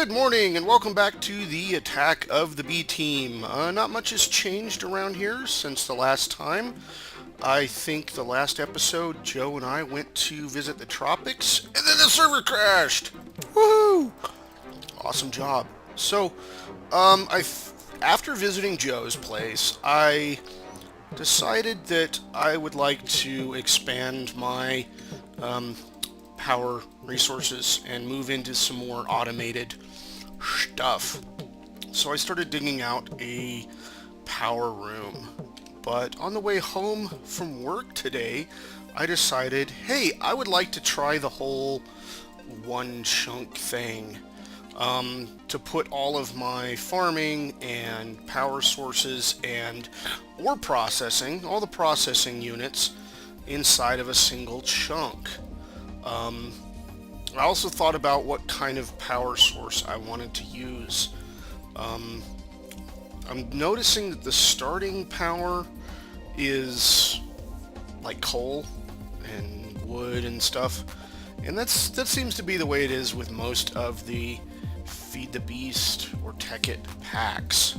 Good morning and welcome back to the Attack of the B Team. Not much has changed around here since the last time. I think the last episode, Joe and I went to visit the tropics, and then the server crashed. Woohoo! Awesome job. So, after visiting Joe's place, I decided that I would like to expand my power resources and move into some more automated stuff. So I started digging out a power room. But on the way home from work today, I decided, hey, I would like to try the whole one chunk thing. To put all of my farming and power sources and ore processing, all the processing units, inside of a single chunk. I also thought about what kind of power source I wanted to use. I'm noticing that the starting power is like coal and wood and stuff, and that seems to be the way it is with most of the Feed the Beast or Tech It packs.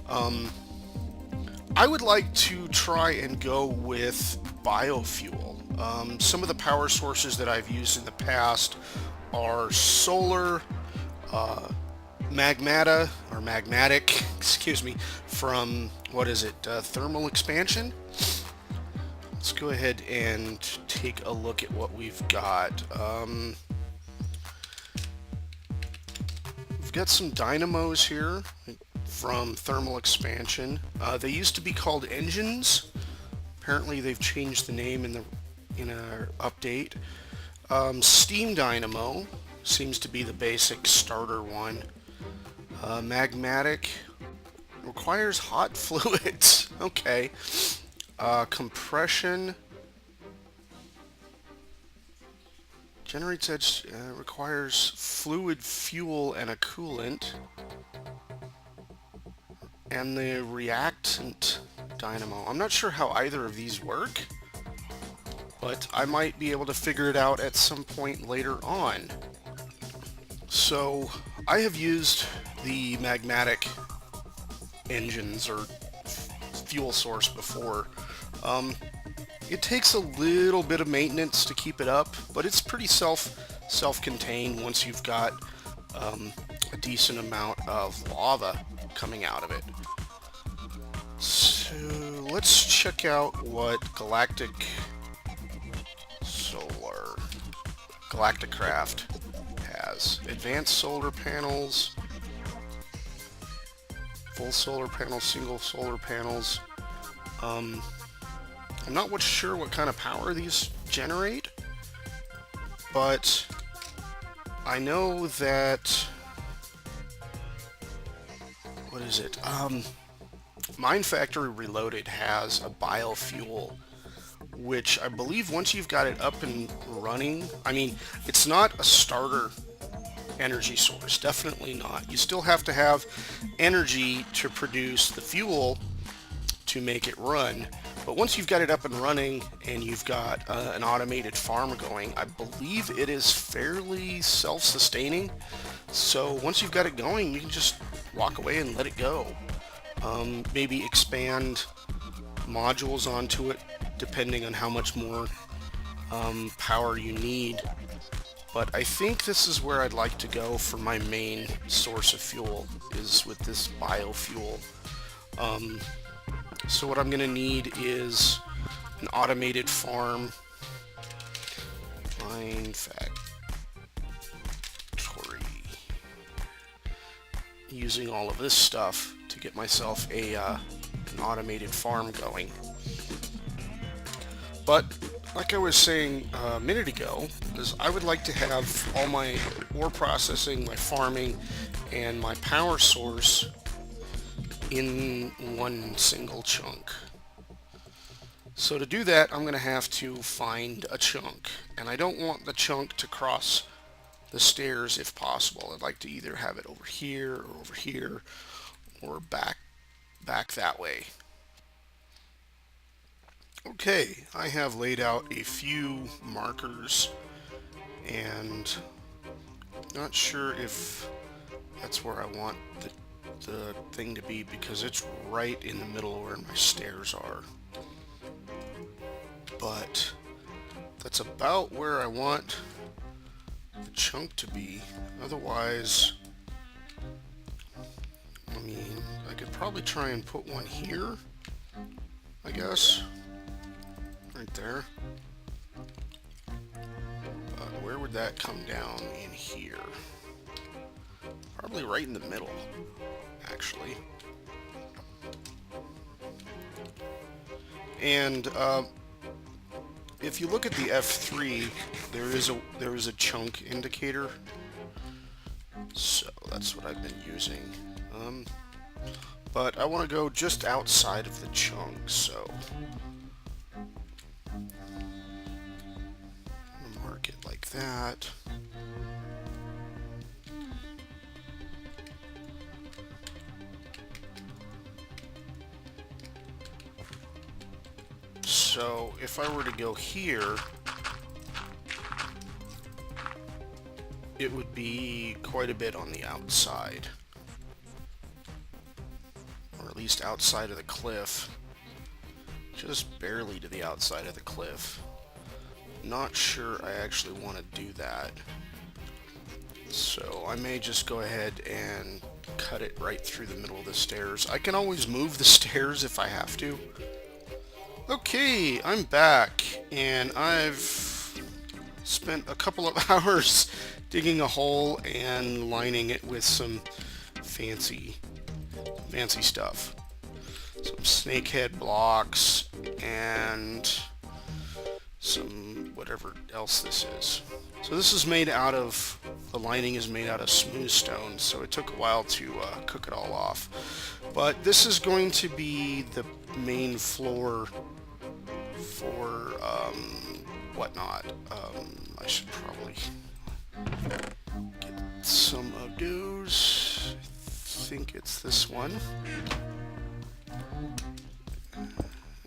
I would like to try and go with biofuel. Some of the power sources that I've used in the past are solar, magmatic, excuse me, from, what is it, thermal expansion? Let's go ahead and take a look at what we've got. We've got some dynamos here from thermal expansion. They used to be called engines. Apparently they've changed the name in our update. Steam dynamo seems to be the basic starter one. Magmatic requires hot fluids. Okay. Compression generates edge, requires fluid fuel and a coolant. And the reactant dynamo. I'm not sure how either of these work, but I might be able to figure it out at some point later on. So I have used the magmatic engines or fuel source before. It takes a little bit of maintenance to keep it up, but it's pretty self-contained once you've got a decent amount of lava coming out of it. So let's check out what Galacticraft has. Advanced solar panels, full solar panels, single solar panels. I'm not sure what kind of power these generate, but I know that, what is it? Mine Factory Reloaded has a biofuel, which I believe once you've got it up and running, I mean, it's not a starter energy source, definitely not. You still have to have energy to produce the fuel to make it run, but once you've got it up and running and you've got an automated farm going, I believe it is fairly self-sustaining. So once you've got it going, you can just walk away and let it go. Maybe expand modules onto it depending on how much more power you need. But I think this is where I'd like to go for my main source of fuel, is with this biofuel. So what I'm going to need is an automated farm. Mine Factory. Using all of this stuff to get myself an automated farm going. But like I was saying a minute ago, is I would like to have all my ore processing, my farming, and my power source in one single chunk. So to do that, I'm going to have to find a chunk, and I don't want the chunk to cross the stairs if possible. I'd like to either have it over here or back that way. Okay, I have laid out a few markers, and not sure if That's where I want the thing to be, because it's right in the middle where my stairs are. But that's about where I want the chunk to be. Otherwise, I mean, I could probably try and put one here, I guess. Right there. Where would that come down? In here. Probably right in the middle, actually. And if you look at the F3, there is a chunk indicator. So that's what I've been using. But I want to go just outside of the chunk, so I'm gonna mark it like that. So if I were to go here, it would be quite a bit on the outside. Or at least outside of the cliff. Just barely to the outside of the cliff. Not sure I actually want to do that. So I may just go ahead and cut it right through the middle of the stairs. I can always move the stairs if I have to. Okay, I'm back, and I've spent a couple of hours digging a hole and lining it with some fancy stuff. Some snakehead blocks and some whatever else this is. So this is made out of, the lining is made out of smooth stone, so it took a while to cook it all off. But this is going to be the main floor for whatnot. I should probably get some of those. I think it's this one.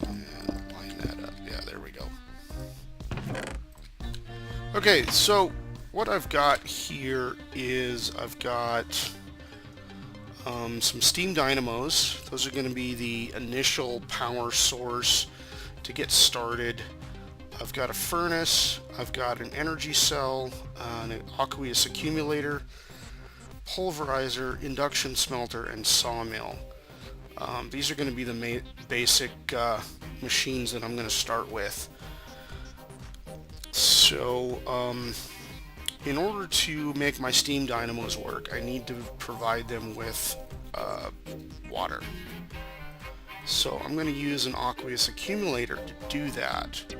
And line that up. Yeah, there we go. Okay, so what I've got here is I've got some steam dynamos. Those are going to be the initial power source to get started. I've got a furnace, I've got an energy cell, an aqueous accumulator, pulverizer, induction smelter, and sawmill. These are going to be the basic machines that I'm going to start with. So in order to make my steam dynamos work, I need to provide them with water. So I'm going to use an aqueous accumulator to do that.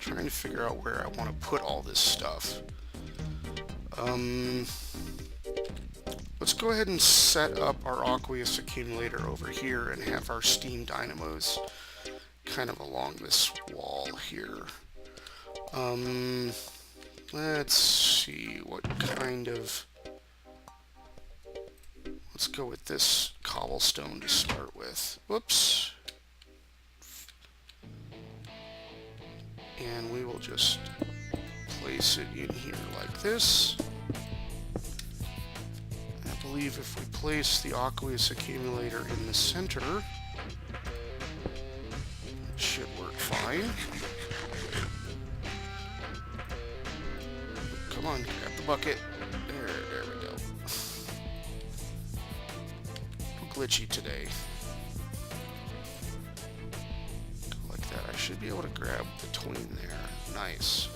Trying to figure out where I want to put all this stuff. Let's go ahead and set up our aqueous accumulator over here and have our steam dynamos kind of along this wall here. Let's see what kind of... Let's go with this cobblestone to start with. Whoops. And we will just place it in here like this. I believe if we place the aqueous accumulator in the center, it should work fine. Come on, grab the bucket. There we go. Glitchy today. Like that. I should be able to grab between there. Nice.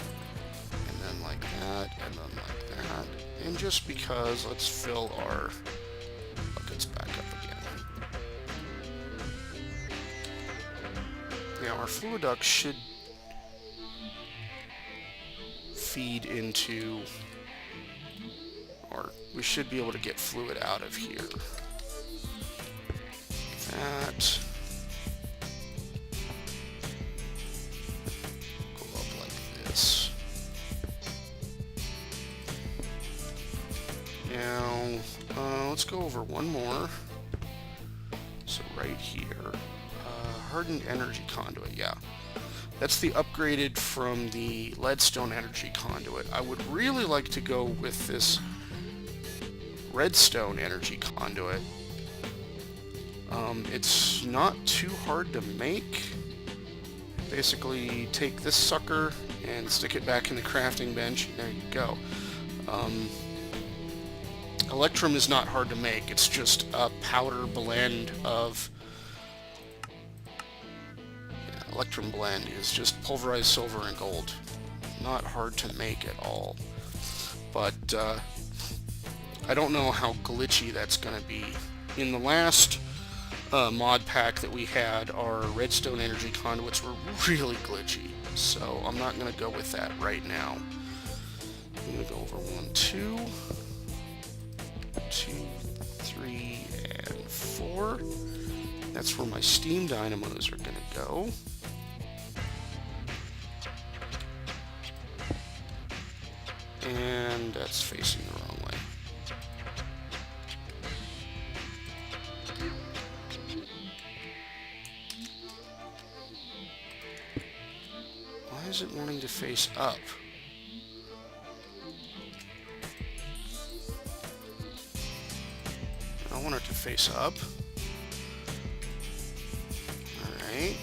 And then like that, and then like that. And just because, let's fill our buckets back up again. Now our fluid duct should feed into, or we should be able to get fluid out of here. That. Go up like this. Now, let's go over one more. So right here, hardened energy conduit, yeah. That's the upgraded from the leadstone energy conduit. I would really like to go with this redstone energy conduit. It's not too hard to make. Basically take this sucker and stick it back in the crafting bench, and there you go. Electrum is not hard to make. It's just a powder blend of... Electrum blend is just pulverized silver and gold. Not hard to make at all. But I don't know how glitchy that's going to be. In the last mod pack that we had, our redstone energy conduits were really glitchy. So I'm not going to go with that right now. I'm going to go over 1, 2, 2, 3, and 4. That's where my steam dynamos are going to go. And that's facing the wrong way. Why is it wanting to face up? I want it to face up. Alright.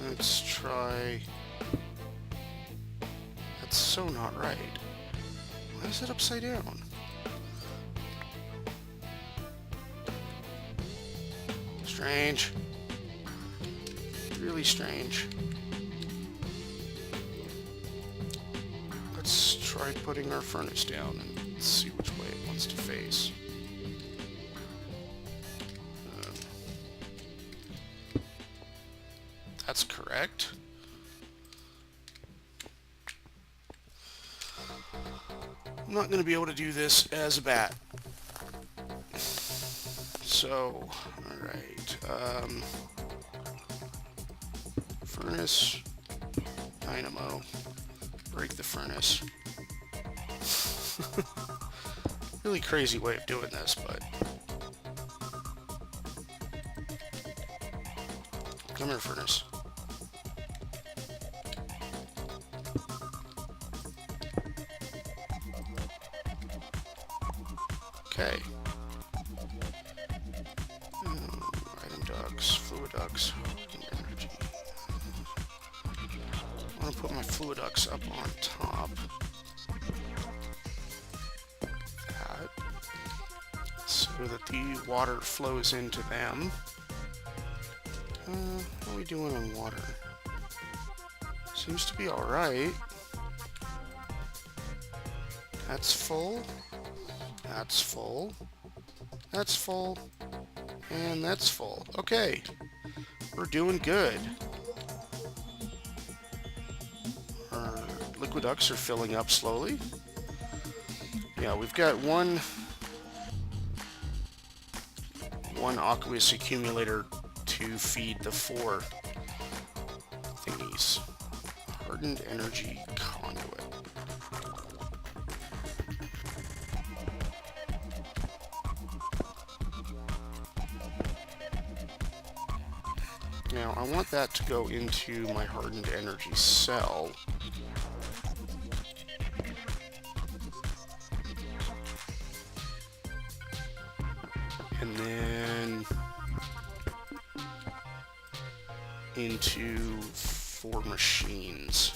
Let's try... That's so not right. Why is it upside down? Strange. Really strange. Let's try putting our furnace down and see which way it wants to face. That's correct. I'm not going to be able to do this as a bat. So, alright. Furnace, dynamo, break the furnace. Really crazy way of doing this, but... Come here, furnace. Okay. Item ducts, fluid ducts, energy. I want to put my fluid ducts up on top. That. So that the water flows into them. How are we doing on water? Seems to be alright. That's full. That's full. That's full. And that's full. Okay. We're doing good. Our liquid ducts are filling up slowly. Yeah, we've got one aqueous accumulator to feed the 4 thingies. Hardened energy conduit. Now, I want that to go into my hardened energy cell. And then into 4 machines.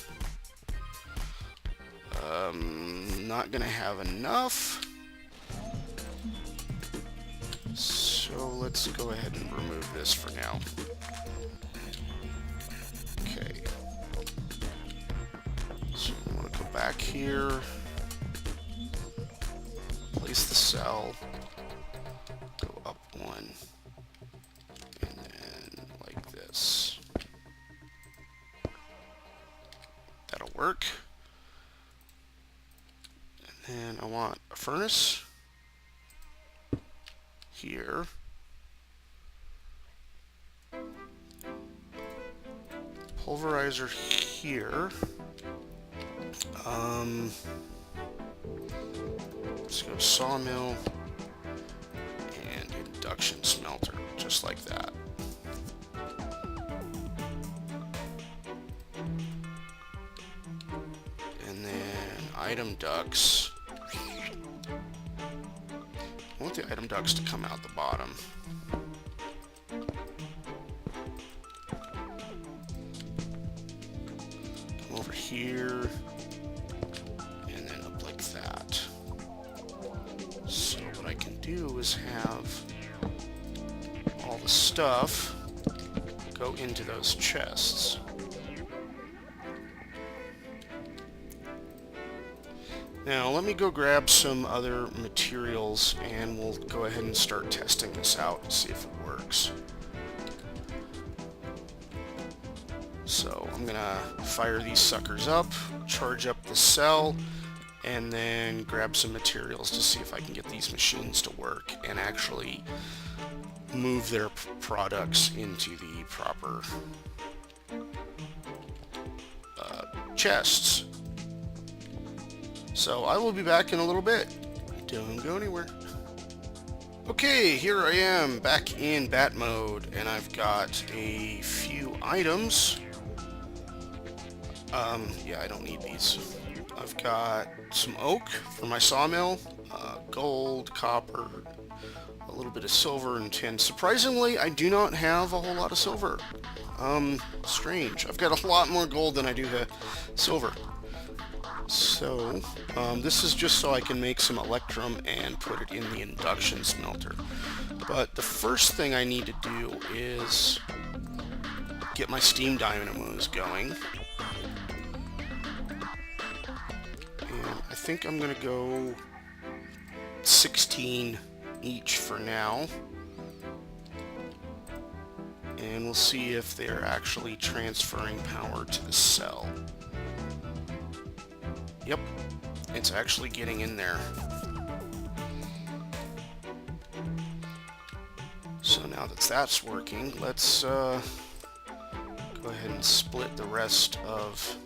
Not gonna have enough. So let's go ahead and remove this for now. Okay. So I'm gonna go back here. Place the cell. Go up 1. And then like this. That'll work. And then I want a furnace here. Pulverizer here. Let's go sawmill and induction smelter just like that. And then item ducts. I want the item ducts to come out the bottom. Come over here, and then up like that. So what I can do is have all the stuff go into those chests. Now let me go grab some other materials and we'll go ahead and start testing this out and see if it works. So I'm gonna fire these suckers up, charge up the cell, and then grab some materials to see if I can get these machines to work and actually move their products into the proper chests. So I will be back in a little bit. Don't go anywhere. Okay, here I am back in bat mode, and I've got a few items. Yeah, I don't need these. I've got some oak for my sawmill, gold, copper, a little bit of silver and tin. Surprisingly, I do not have a whole lot of silver. Strange. I've got a lot more gold than I do have silver. So, this is just so I can make some electrum and put it in the induction smelter. But the first thing I need to do is get my steam dynamos going. And I think I'm going to go 16 each for now. And we'll see if they're actually transferring power to the cell. Yep, it's actually getting in there. So now that that's working, let's go ahead and split the rest of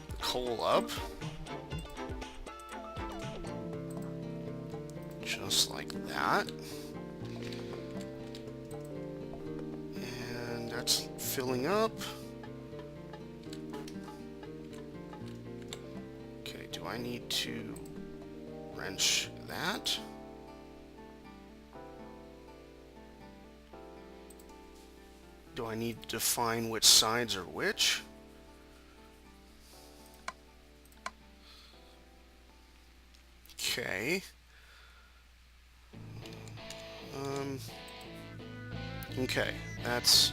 the coal up. Just like that. And that's filling up. I need to wrench that. Do I need to define which sides are which? Okay. Okay, that's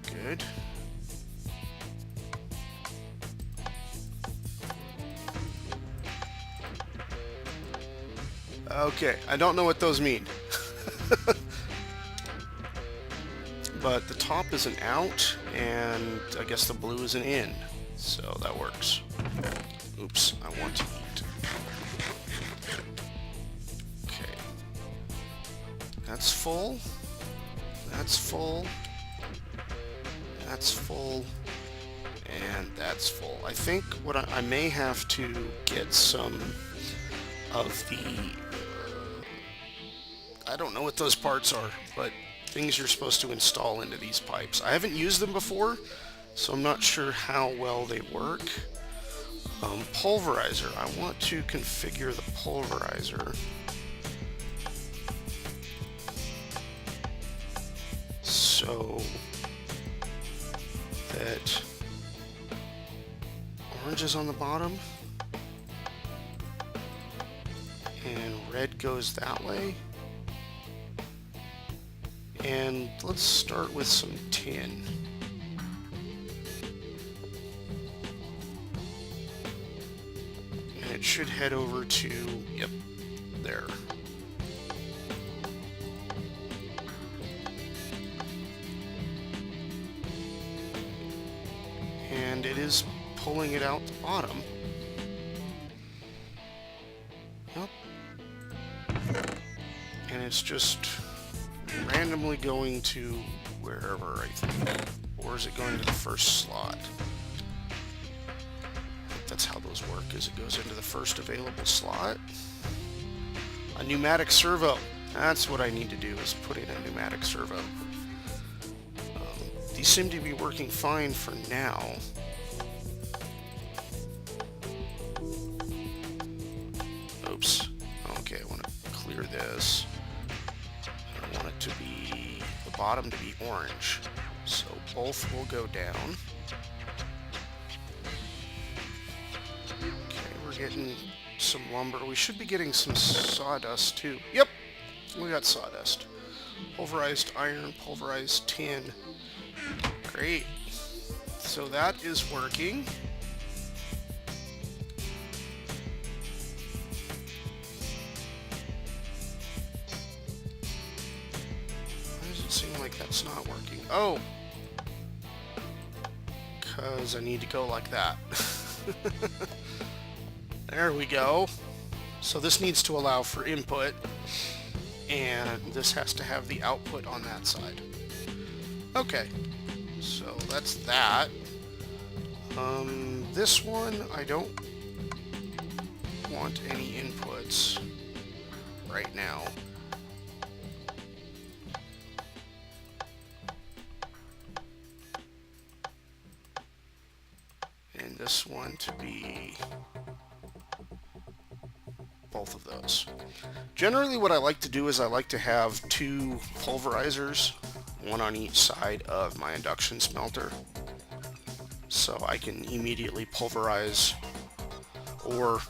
good. Okay, I don't know what those mean. But the top is an out, and I guess the blue is an in. So that works. Oops, I want to eat. Okay. That's full. That's full. That's full. And that's full. I think what I may have to get some of the I don't know what those parts are, but things you're supposed to install into these pipes. I haven't used them before, so I'm not sure how well they work. Pulverizer. I want to configure the pulverizer so that orange is on the bottom and red goes that way. And let's start with some tin. And it should head over to, yep, there. And it is pulling it out the bottom. Yep. And it's just randomly going to wherever, I think. Or is it going to the first slot? I think that's how those work, is it goes into the first available slot. A pneumatic servo. That's what I need to do, is put in a pneumatic servo. These seem to be working fine for now. Oops. Okay, I want to clear this. I want it to be, the bottom to be orange. So both will go down. Okay, we're getting some lumber. We should be getting some sawdust too. Yep, we got sawdust. Pulverized iron, pulverized tin. Great. So that is working. Why does it seem like that's not working? Oh! Because I need to go like that. There we go. So this needs to allow for input, and this has to have the output on that side. Okay, so that's that. This one, I don't want any inputs right now. And this one to be both of those. Generally what I like to do is I like to have two pulverizers, one on each side of my induction smelter, so I can immediately pulverize, or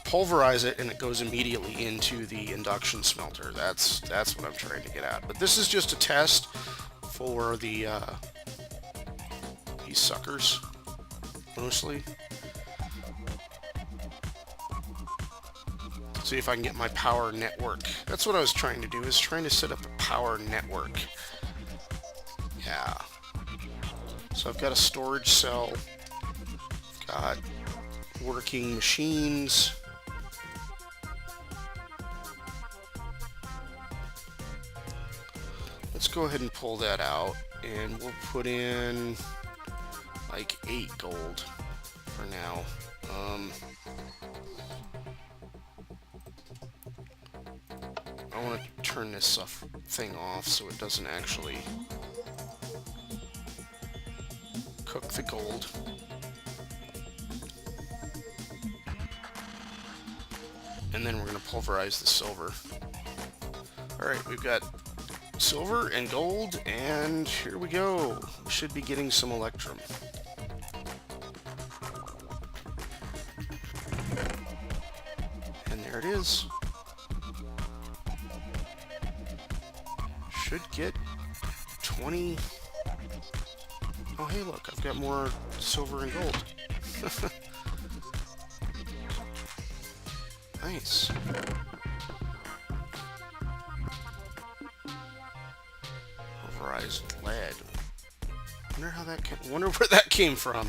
pulverize it and it goes immediately into the induction smelter. That's what I'm trying to get at. But this is just a test for the these suckers mostly. See if I can get my power network. That's what I was trying to do, is trying to set up a power network. Yeah. So I've got a storage cell. I've got working machines. Let's go ahead and pull that out, and we'll put in like 8 gold for now. I want to turn this thing off so it doesn't actually cook the gold. And then we're going to pulverize the silver. Alright, we've got silver and gold, and here we go. We should be getting some electrum. And there it is. Should get 20. Oh, hey, look, I've got more silver and gold. Nice. Pulverized lead. Wonder where that came from.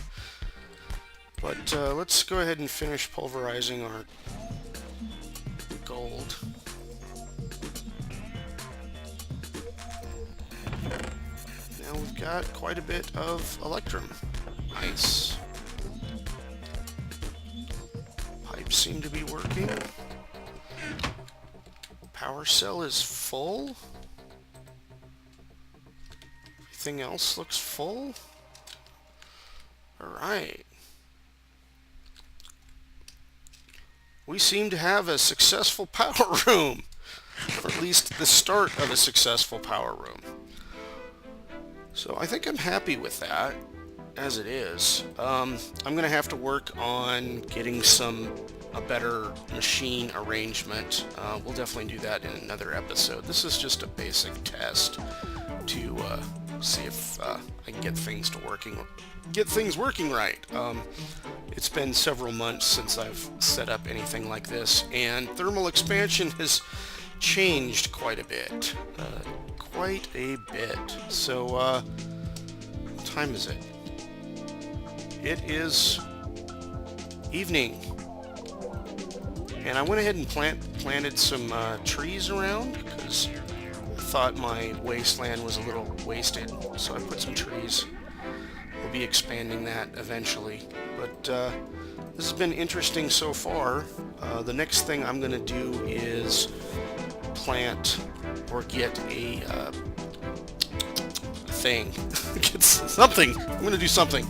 But let's go ahead and finish pulverizing our gold. Now we've got quite a bit of electrum. Nice. Pipes seem to be working. Power cell is full. Everything else looks full. Alright. We seem to have a successful power room. Or at least the start of a successful power room. So I think I'm happy with that, as it is. I'm going to have to work on getting a better machine arrangement. We'll definitely do that in another episode. This is just a basic test to see if I can get things working right. It's been several months since I've set up anything like this, and thermal expansion has changed quite a bit. So, what time is it? It is evening. And I went ahead and planted some trees around, because I thought my wasteland was a little wasted. So I put some trees. We'll be expanding that eventually. But this has been interesting so far. The next thing I'm going to do is plant or get a thing. Get something. I'm going to do something.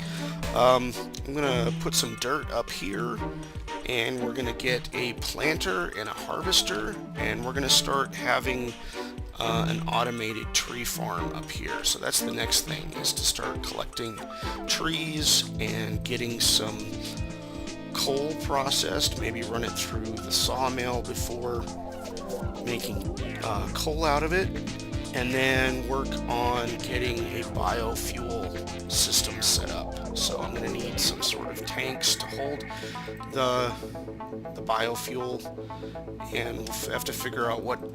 I'm going to put some dirt up here, and we're going to get a planter and a harvester, and we're going to start having an automated tree farm up here. So that's the next thing, is to start collecting trees and getting some coal processed, maybe run it through the sawmill before making coal out of it, and then work on getting a biofuel system set up. So I'm going to need some sort of tanks to hold the biofuel, and we'll have to figure out what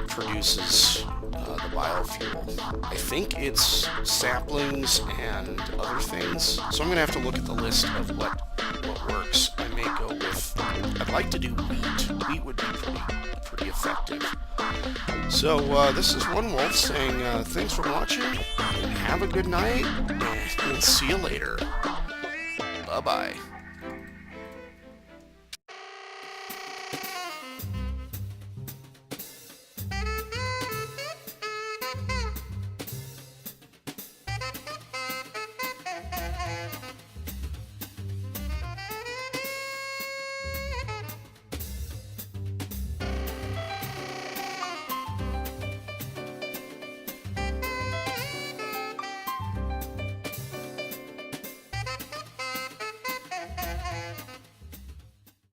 produces the biofuel. I think it's saplings and other things. So I'm going to have to look at the list of what works. I may go with, I'd like to do wheat. Wheat would be pretty effective. So this is OneWolfe saying thanks for watching, and have a good night, and we'll see you later. Bye-bye.